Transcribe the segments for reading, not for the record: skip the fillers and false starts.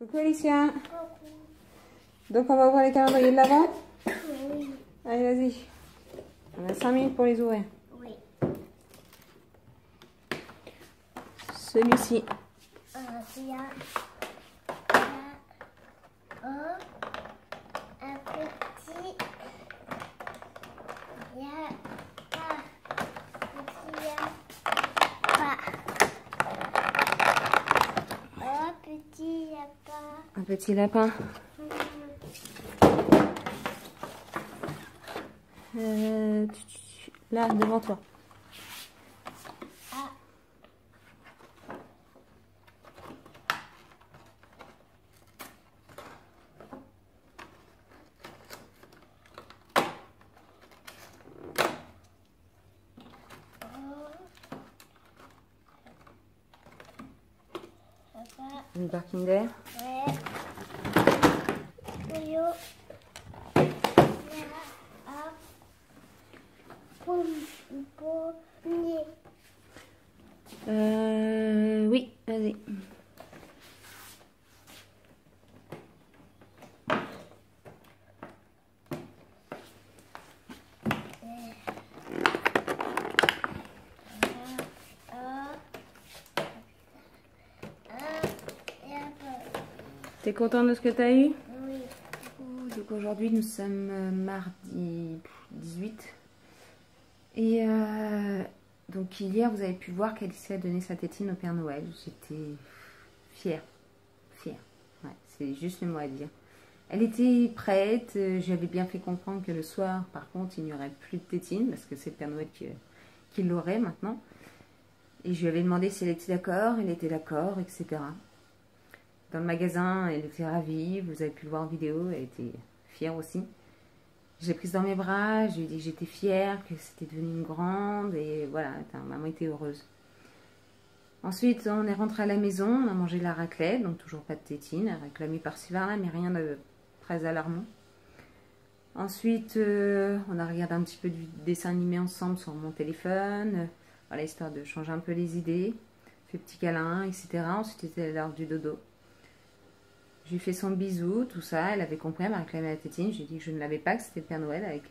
Coucou Alicia. Coucou. Donc on va ouvrir les calendriers de l'avant. Oui. Allez, vas-y. On a 5 minutes pour les ouvrir. Oui. Celui-ci. Il y a un petit. Il y a pas. Il y a pas. Oh, petit lapin. Un petit lapin. Là, devant toi. Ah. Papa. Une barquine d'air. Ouais. Yo. Oui, vas-y. T'es content de ce que t'as eu? Oui. Donc aujourd'hui nous sommes mardi 18. Et donc hier vous avez pu voir qu'Alicia a donné sa tétine au Père Noël. J'étais fière. Fière. Ouais, c'est juste le mot à dire. Elle était prête. J'avais bien fait comprendre que le soir, par contre, il n'y aurait plus de tétine parce que c'est le Père Noël qui l'aurait maintenant. Et je lui avais demandé si elle était d'accord. Elle était d'accord, etc. Dans le magasin, elle était ravie. Vous avez pu le voir en vidéo. Elle était fière aussi. Je l'ai prise dans mes bras, je lui ai dit que j'étais fière, que c'était devenu une grande, et voilà, maman était heureuse. Ensuite, on est rentré à la maison, on a mangé la raclette, donc toujours pas de tétine, elle réclamait par-ci par-là, mais rien de très alarmant. Ensuite, on a regardé un petit peu du dessin animé ensemble sur mon téléphone, voilà, histoire de changer un peu les idées, fait petit câlin, etc. Ensuite, c'était l'heure du dodo. Je lui ai fait son bisou, tout ça, elle avait compris, elle m'a réclamé la tétine. J'ai dit que je ne l'avais pas, que c'était le Père Noël avec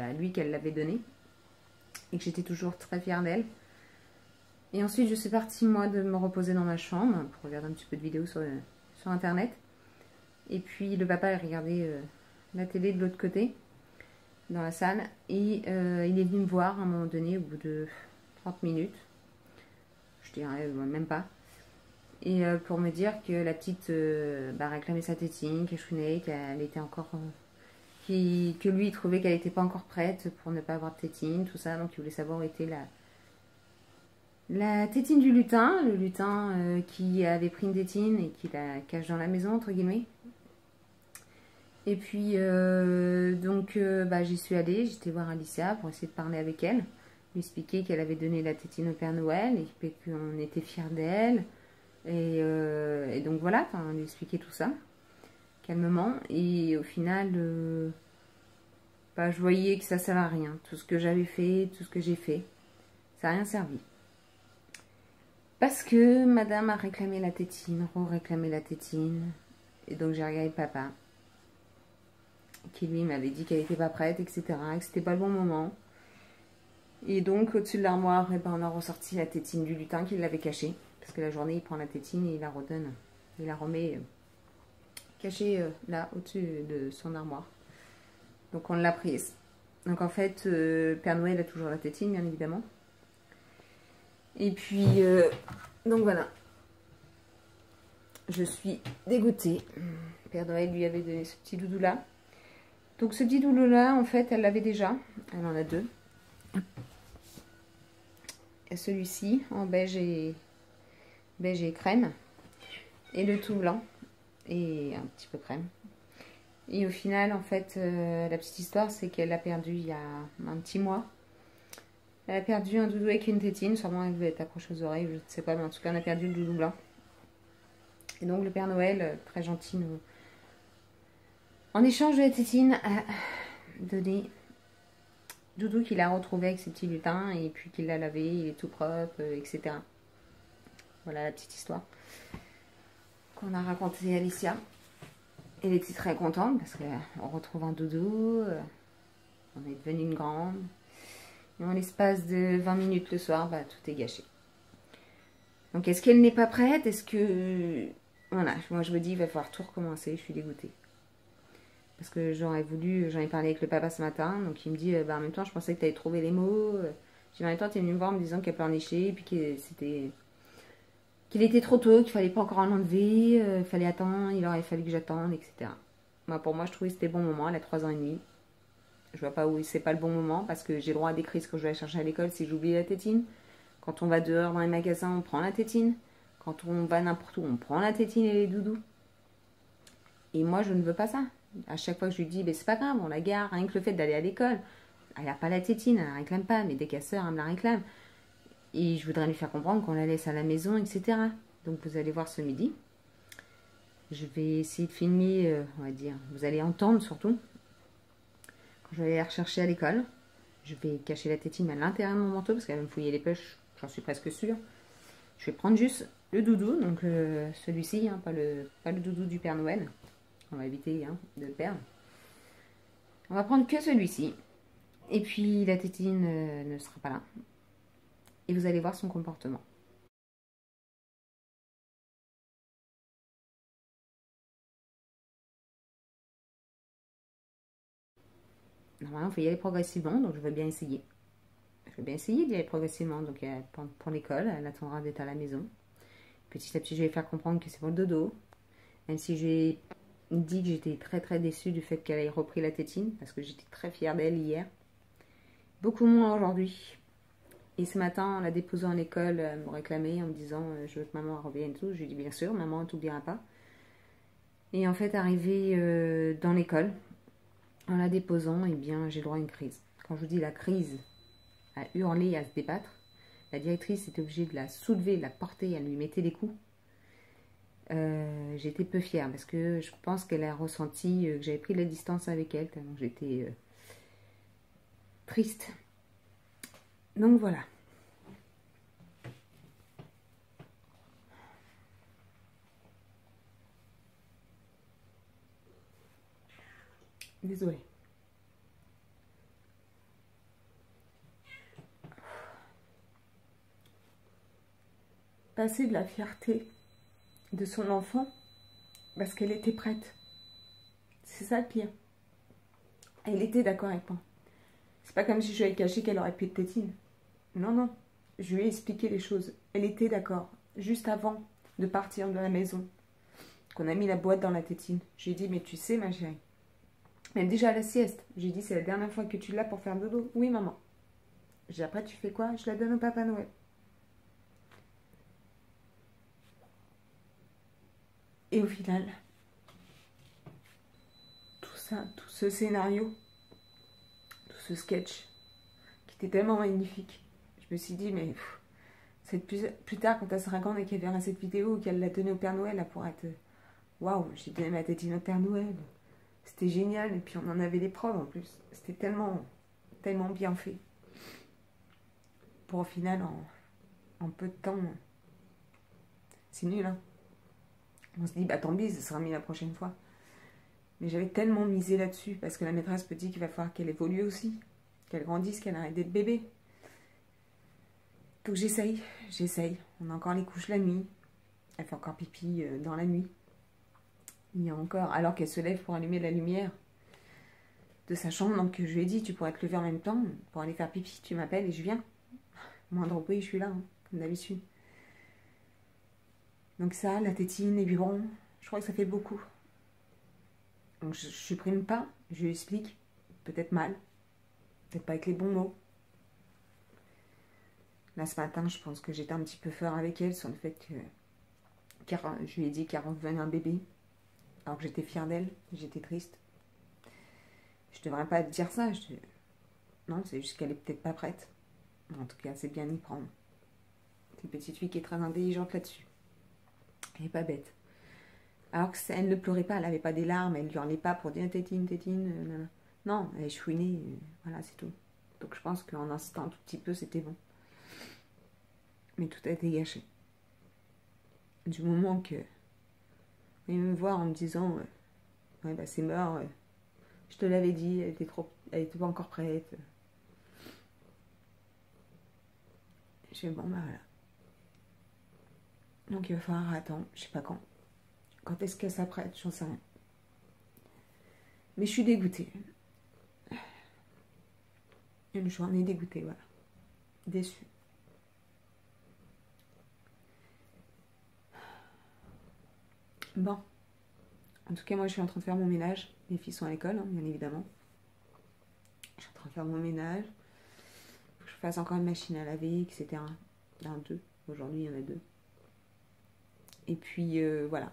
à lui qu'elle l'avait donné. Et que j'étais toujours très fière d'elle. Et ensuite, je suis partie, moi, de me reposer dans ma chambre pour regarder un petit peu de vidéos sur Internet. Et puis, le papa a regardé la télé de l'autre côté, dans la salle. Et il est venu me voir à un moment donné, au bout de 30 minutes. Je dirais même pas. Et pour me dire que la petite réclamait sa tétine, qu'elle chouinait, qu'elle était encore... que lui, il trouvait qu'elle n'était pas encore prête pour ne pas avoir de tétine, tout ça. Donc, il voulait savoir où était la tétine du lutin. Le lutin qui avait pris une tétine et qui la cache dans la maison, entre guillemets. Et puis, j'y suis allée. J'étais voir Alicia pour essayer de parler avec elle. Lui expliquer qu'elle avait donné la tétine au Père Noël et qu'on était fiers d'elle. Et donc voilà, on lui expliquait tout ça, calmement. Et au final, je voyais que ça ne servait à rien. Tout ce que j'avais fait, tout ce que j'ai fait, ça n'a rien servi. Parce que madame a réclamé la tétine, réclamé la tétine. Et donc j'ai regardé papa, qui lui m'avait dit qu'elle n'était pas prête, etc. Que c'était pas le bon moment. Et donc au-dessus de l'armoire, on a ressorti la tétine du lutin qu'il l'avait cachée. Parce que la journée, il prend la tétine et il la redonne. Il la remet cachée là, au-dessus de son armoire. Donc on l'a prise. Donc en fait, Père Noël a toujours la tétine, bien évidemment. Et puis, donc voilà. Je suis dégoûtée. Père Noël lui avait donné ce petit doudou-là. Donc ce petit doudou-là, en fait, elle l'avait déjà. Elle en a deux. Et celui-ci, en beige et crème, et le tout blanc et un petit peu crème. Et au final, en fait, la petite histoire, c'est qu'elle a perdu il y a un petit mois. Elle a perdu un doudou avec une tétine, sûrement elle devait être accrochée aux oreilles, je ne sais pas, mais en tout cas, on a perdu le doudou blanc. Et donc le Père Noël, très gentil, nous, en échange de la tétine, a donné doudou qu'il a retrouvé avec ses petits lutins et puis qu'il l'a lavé, il est tout propre, etc. Voilà la petite histoire. qu'on a raconté à Alicia. Elle était très contente parce qu'on retrouve un doudou, on est devenu une grande. Et en l'espace de 20 minutes le soir, bah, tout est gâché. Donc est-ce qu'elle n'est pas prête? Est-ce que... Voilà, moi je me dis il va falloir tout recommencer, je suis dégoûtée. Parce que j'aurais voulu, j'en ai parlé avec le papa ce matin, donc il me dit, bah, en même temps je pensais que tu avais trouvé les mots. J'ai dit, en même temps tu es venu me voir en me disant qu'elle pleurnichait, et puis qu'il était trop tôt, qu'il fallait pas encore l'enlever, il fallait attendre, il aurait fallu que j'attende, etc. Moi, pour moi je trouvais que c'était le bon moment, elle a 3 ans et demi. Je vois pas où c'est pas le bon moment, parce que j'ai le droit à des crises quand je vais la chercher à l'école si j'oublie la tétine. Quand on va dehors dans les magasins, on prend la tétine. Quand on va n'importe où, on prend la tétine et les doudous. Et moi, je ne veux pas ça. À chaque fois que je lui dis, c'est pas grave, on la garde, rien que le fait d'aller à l'école. Elle n'a pas la tétine, elle la réclame pas, mais dès qu'elle sort, elle me la réclame. Et je voudrais lui faire comprendre qu'on la laisse à la maison, etc. Donc vous allez voir ce midi. Je vais essayer de filmer, on va dire, vous allez entendre surtout. Quand je vais aller la rechercher à l'école, je vais cacher la tétine à l'intérieur de mon manteau, parce qu'elle va me fouiller les poches, j'en suis presque sûre. Je vais prendre juste le doudou, donc celui-ci, hein, pas le doudou du Père Noël. On va éviter de le perdre. On va prendre que celui-ci. Et puis la tétine ne sera pas là. Et vous allez voir son comportement. Normalement, il faut y aller progressivement, donc je vais bien essayer. Je vais bien essayer d'y aller progressivement. Donc pour l'école, elle attendra d'être à la maison. Petit à petit, je vais faire comprendre que c'est pour le dodo. Même si j'ai dit que j'étais très très déçue du fait qu'elle ait repris la tétine, parce que j'étais très fière d'elle hier. Beaucoup moins aujourd'hui. Et ce matin, en la déposant à l'école, elle me réclamait en me disant je veux que maman revienne et tout. Je lui ai dit bien sûr, maman ne t'oubliera pas. Et en fait, arrivée dans l'école, en la déposant, eh bien, j'ai droit à une crise. Quand je vous dis la crise, à hurler, à se débattre, la directrice était obligée de la soulever, de la porter, elle lui mettait des coups. J'étais peu fière parce que je pense qu'elle a ressenti que j'avais pris de la distance avec elle, tellement j'étais triste. Donc voilà. Désolée. Passer de la fierté de son enfant parce qu'elle était prête. C'est ça le pire. Elle était d'accord avec moi. C'est pas comme si je lui avais caché qu'elle aurait plus de tétine. Non, non. Je lui ai expliqué les choses. Elle était d'accord. Juste avant de partir de la maison, qu'on a mis la boîte dans la tétine. J'ai dit, mais tu sais, ma chérie, même déjà à la sieste, j'ai dit, c'est la dernière fois que tu l'as pour faire dodo. Oui, maman. J'ai dit, après, tu fais quoi? Je la donne au Papa Noël. Et au final, tout ça, tout ce scénario, tout ce sketch, qui était tellement magnifique, je me suis dit, mais plus tard, quand elle sera grande et qu'elle verra cette vidéo, qu'elle l'a donnée au Père Noël, elle pourra être waouh, j'ai donné ma tétine au Père Noël. C'était génial, et puis on en avait des preuves en plus. C'était tellement, tellement bien fait. Pour au final, en peu de temps, c'est nul, hein. On se dit, bah tant pis, ça sera mis la prochaine fois. Mais j'avais tellement misé là-dessus, parce que la maîtresse me dit qu'il va falloir qu'elle évolue aussi, qu'elle grandisse, qu'elle arrête d'être bébé. Donc j'essaye. On a encore les couches la nuit. Elle fait encore pipi dans la nuit. Il y a encore, alors qu'elle se lève pour allumer la lumière de sa chambre, donc je lui ai dit, tu pourrais te lever en même temps pour aller faire pipi, tu m'appelles et je viens. Moindre bruit, je suis là, hein, comme d'habitude. Donc ça, la tétine, les biberons, je crois que ça fait beaucoup. Donc je supprime pas, je lui explique, peut-être mal, peut-être pas avec les bons mots. Là ce matin, je pense que j'étais un petit peu fort avec elle sur le fait que je lui ai dit qu'elle revenait un bébé, alors que j'étais fière d'elle, j'étais triste. Je devrais pas te dire ça, non, c'est juste qu'elle est peut-être pas prête. En tout cas, c'est bien y prendre. C'est une petite fille qui est très intelligente là-dessus. Elle n'est pas bête. Alors qu'elle ne pleurait pas, elle n'avait pas des larmes, elle ne hurlait pas pour dire tétine, tétine. Non, elle chouinait, voilà, c'est tout. Donc je pense qu'en insistant un tout petit peu, c'était bon. Mais tout a été gâché. Du moment que Et me voir en me disant ouais, bah c'est mort, je te l'avais dit, elle était pas encore prête. Je fais bon, bah voilà. Donc il va falloir attendre, je sais pas quand. Quand est-ce qu'elle s'apprête, j'en sais rien. Mais je suis dégoûtée. Une journée dégoûtée, voilà. Déçue. Bon. En tout cas, moi, je suis en train de faire mon ménage. Mes filles sont à l'école, hein, bien évidemment. Je suis en train de faire mon ménage. Faut que je fasse encore une machine à laver, etc. Il y en a 2. Aujourd'hui, il y en a 2. Et puis, voilà.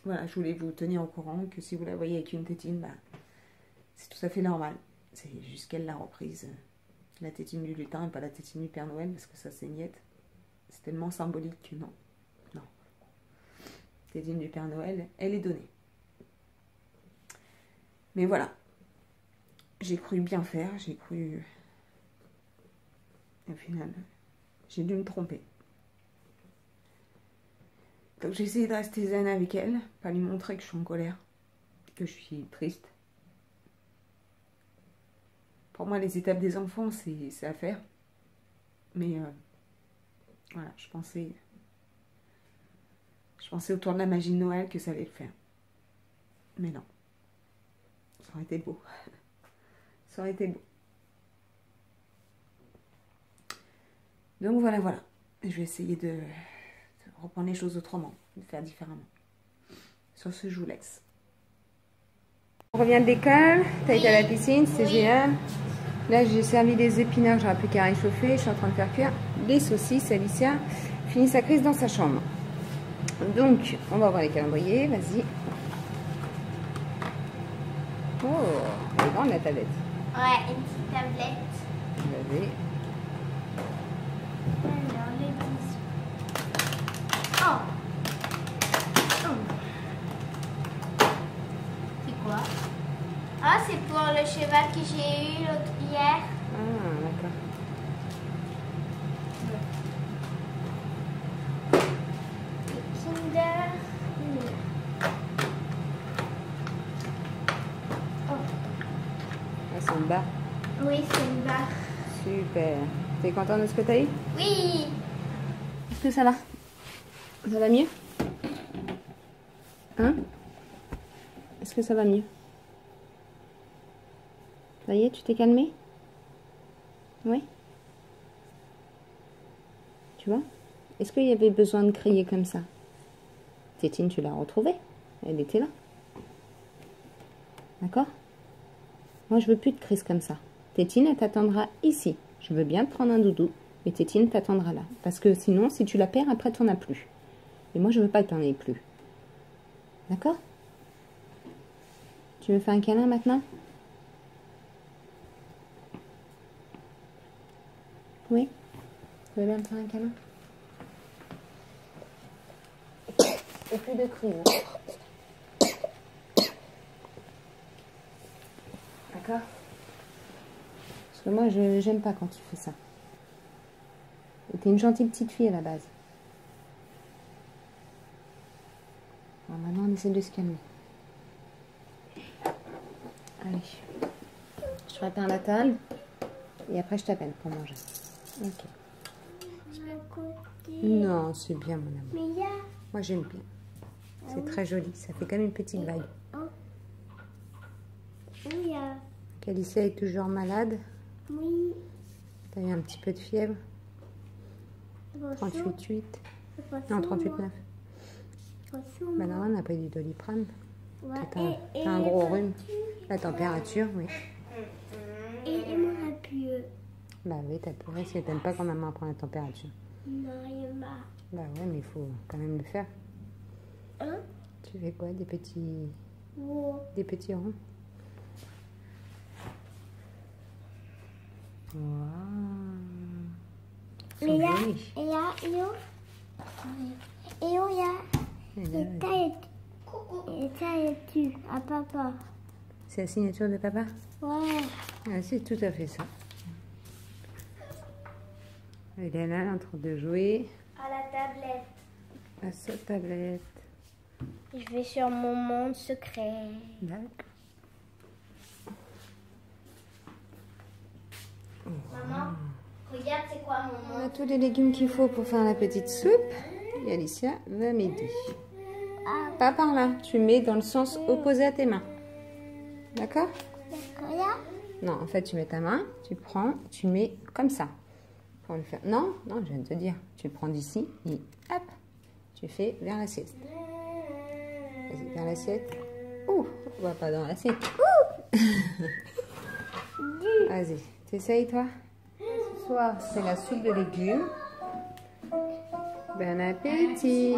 Voilà, je voulais vous tenir au courant que si vous la voyez avec une tétine, bah, c'est tout à fait normal. C'est juste qu'elle l'a reprise. La tétine du lutin et pas la tétine du Père Noël, parce que ça, c'est niette. C'est tellement symbolique que non. Non. La tétine du Père Noël, elle est donnée. Mais voilà. J'ai cru bien faire, j'ai cru... Et au final, j'ai dû me tromper. Donc j'ai essayé de rester zen avec elle, pas lui montrer que je suis en colère, que je suis triste. Pour moi, les étapes des enfants, c'est à faire. Mais voilà, je pensais autour de la magie de Noël que ça allait le faire. Mais non. Ça aurait été beau. Ça aurait été beau. Donc voilà, voilà. Je vais essayer de reprendre les choses autrement, de faire différemment. Sur ce, je vous laisse. On revient de l'école, t'as été à la piscine, c'est génial. Là, j'ai servi des épinards, j'aurais plus qu'à réchauffer. Je suis en train de faire cuire des saucisses. Alicia finit sa crise dans sa chambre. Donc, on va voir les calendriers, vas-y. Oh, elle est grande la tablette. Ouais, une petite tablette. Vas-y. Alors, les 10. Oh. C'est quoi? Ah, c'est pour le cheval que j'ai eu hier. Ah, d'accord. Kinder. Oh. Ah, c'est une barre. Oui, c'est une barre. Super. T'es content de ce que t'as eu? Oui. Est-ce que ça va? Ça va mieux? Hein? Est-ce que ça va mieux? Ça y est, tu t'es calmé? Oui? Tu vois? Est-ce qu'il y avait besoin de crier comme ça? Tétine, tu l'as retrouvée. Elle était là. D'accord? Moi, je veux plus de crise comme ça. Tétine, elle t'attendra ici. Je veux bien te prendre un doudou, mais Tétine t'attendra là. Parce que sinon, si tu la perds, après, tu n'en as plus. Et moi, je veux pas que tu n'en aies plus. D'accord? Tu veux faire un câlin maintenant? Oui? Tu veux bien me faire un câlin? Et plus de crise. D'accord? Parce que moi, j'aime pas quand tu fais ça. Et t'es une gentille petite fille à la base. Alors maintenant, on essaie de se calmer. Allez. Je prépare la table. Et après, je t'appelle pour manger. Ok. Je vais côté. Non, c'est bien, mon amour. Mais il y a. Moi, j'aime bien. C'est très joli. Ça fait comme une petite vague. Oh. Oui, il y a. Alicia est toujours malade. Oui. T'as eu un petit peu de fièvre. 38,8. Non, 38,9. Bah non, on n'a pas eu du Doliprane. Ouais. T'as un gros rhume. La température, oui. Et mon appui. Bah oui, t'as pleuré si t'aimes pas quand maman prend la température. Non, rien pas. Bah ouais, mais il faut quand même le faire. Hein? Tu fais quoi? Des petits ronds? Waouh. Mais il y a. Et ça, tu à papa. C'est la signature de papa? Ouais. Ah, c'est tout à fait ça. Elle est là en train de jouer À la tablette. à sa tablette. Je vais sur mon monde secret. D'accord. Maman, regarde, c'est quoi mon On a monde? tous les légumes qu'il faut pour faire la petite soupe. Et Alicia va m'aider. Pas par là, tu mets dans le sens opposé à tes mains. D'accord? D'accord, là? Non, en fait, tu mets ta main, tu prends, tu mets comme ça. Pour le faire. Non, non, je viens de te dire. Tu prends d'ici et hop, tu fais vers l'assiette. Vas-y, vers l'assiette. Ouh, on va pas dans l'assiette. Vas-y, t'essayes toi? Ce soir, c'est la soupe de légumes. Bon appétit!